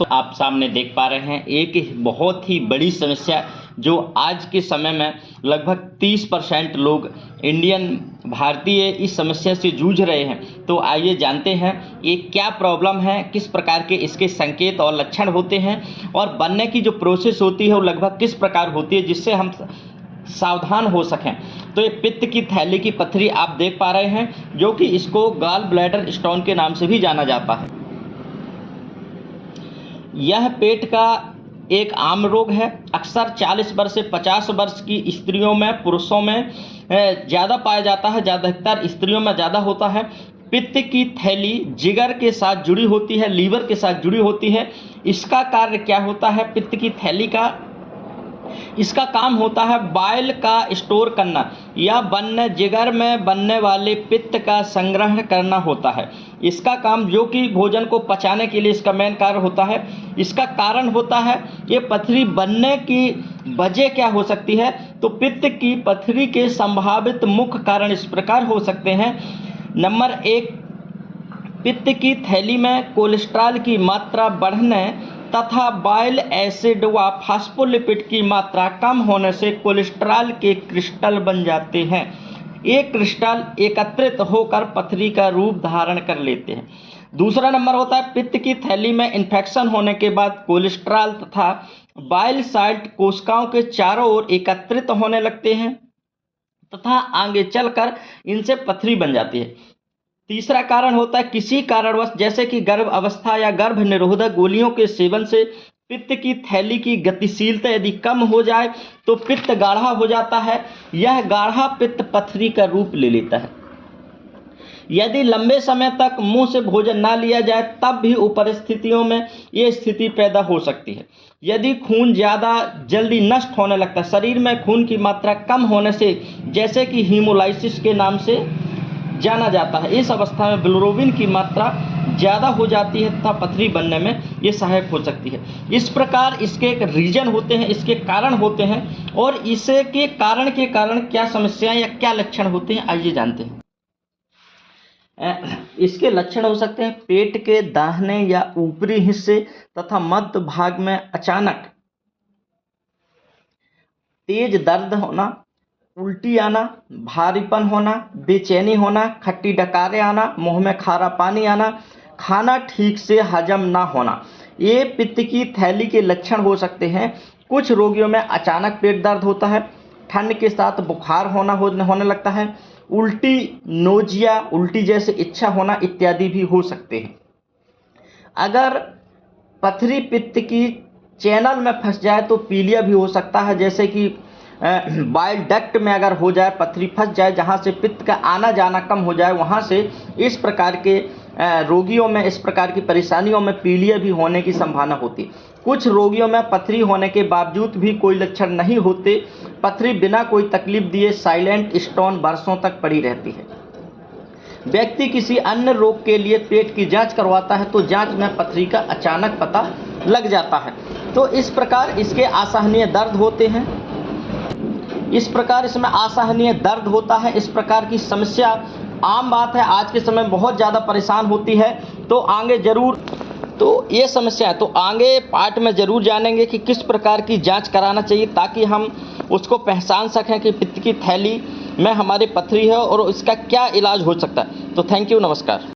तो आप सामने देख पा रहे हैं एक बहुत ही बड़ी समस्या जो आज के समय में लगभग 30% लोग भारतीय इस समस्या से जूझ रहे हैं। तो आइए जानते हैं ये क्या प्रॉब्लम है, किस प्रकार के इसके संकेत और लक्षण होते हैं और बनने की जो प्रोसेस होती है वो लगभग किस प्रकार होती है, जिससे हम सावधान हो सकें। तो ये पित्त की थैली की पथरी आप देख पा रहे हैं, जो कि इसको गॉल ब्लैडर स्टोन के नाम से भी जाना जाता है। यह पेट का एक आम रोग है। अक्सर 40 वर्ष से 50 वर्ष की स्त्रियों में, पुरुषों में ज़्यादा पाया जाता है, ज़्यादातर स्त्रियों में ज़्यादा होता है। पित्त की थैली जिगर के साथ जुड़ी होती है, लीवर के साथ जुड़ी होती है। इसका कार्य क्या होता है? पित्त की थैली का इसका काम होता है बाइल का स्टोर करना या जिगर में बनने वाले पित्त का संग्रहण करना होता है। इसका काम जो कि भोजन को पचाने के लिए इसका मेन कार्य होता है। इसका कारण होता है ये पथरी बनने की वजह क्या हो सकती है? तो पित्त की पथरी के संभावित मुख्य कारण इस प्रकार हो सकते हैं। नंबर 1, पित्त की थैली में कोलेस्ट्रॉल की मात्रा बढ़ने तथा बाइल एसिड व फास्फोलिपिड की मात्रा कम होने से कोलेस्ट्रॉल के क्रिस्टल बन जाते हैं। ये क्रिस्टल एकत्रित होकर पथरी का रूप धारण कर लेते हैं। दूसरा नंबर होता है पित्त की थैली में इन्फेक्शन होने के बाद कोलेस्ट्रॉल तथा बाइल साल्ट कोशिकाओं के चारों ओर एकत्रित होने लगते हैं तथा आगे चलकर इनसे पथरी बन जाती है। तीसरा कारण होता है किसी कारणवश जैसे कि गर्भ अवस्था या गर्भ निरोधक गोलियों के सेवन से पित्त की थैली की गतिशीलता यदि कम हो जाए तो पित्त गाढ़ा हो जाता है। यह गाढ़ा पित्त पथरी का रूप ले लेता है। यदि लंबे समय तक मुंह से भोजन ना लिया जाए तब भी ऊपर स्थितियों में ये स्थिति पैदा हो सकती है। यदि खून ज़्यादा जल्दी नष्ट होने लगता है, शरीर में खून की मात्रा कम होने से, जैसे कि हीमोलाइसिस के नाम से जाना जाता है, इस अवस्था में बिलिरुबिन की मात्रा ज़्यादा हो जाती है तथा पथरी बनने में ये सहायक हो सकती है। इस प्रकार इसके एक रीजन होते हैं, इसके कारण होते हैं और इसे के कारण क्या समस्याएं या क्या लक्षण होते हैं, आइए जानते हैं। इसके लक्षण हो सकते हैं पेट के दाहिने या ऊपरी हिस्से तथा मध्य भाग में अचानक तेज दर्द होना, उल्टी आना, भारीपन होना, बेचैनी होना, खट्टी डकारें आना, मुंह में खारा पानी आना, खाना ठीक से हजम ना होना, ये पित्त की थैली के लक्षण हो सकते हैं। कुछ रोगियों में अचानक पेट दर्द होता है, ठंड के साथ बुखार होने लगता है, उल्टी, नोजिया, उल्टी जैसे इच्छा होना इत्यादि भी हो सकते हैं। अगर पथरी पित्त की चैनल में फंस जाए तो पीलिया भी हो सकता है, जैसे कि बाइल डक्ट में अगर हो जाए, पथरी फंस जाए, जहाँ से पित्त का आना जाना कम हो जाए, वहाँ से इस प्रकार के रोगियों में, इस प्रकार की परेशानियों में पीलिया भी होने की संभावना होती है। कुछ रोगियों में पथरी होने के बावजूद भी कोई लक्षण नहीं होते, पथरी बिना कोई तकलीफ दिए साइलेंट स्टोन वर्षों तक पड़ी रहती है। व्यक्ति किसी अन्य रोग के लिए पेट की जांच करवाता है तो जांच में पथरी का अचानक पता लग जाता है। तो इस प्रकार इसके असहनीय दर्द होते हैं, इस प्रकार इसमें असहनीय दर्द होता है। इस प्रकार की समस्या आम बात है, आज के समय बहुत ज़्यादा परेशान होती है। तो आगे जरूर ये समस्या है तो आगे पार्ट में ज़रूर जानेंगे कि किस प्रकार की जांच कराना चाहिए ताकि हम उसको पहचान सकें कि पित्त की थैली में हमारी पथरी है और इसका क्या इलाज हो सकता है। तो थैंक यू, नमस्कार।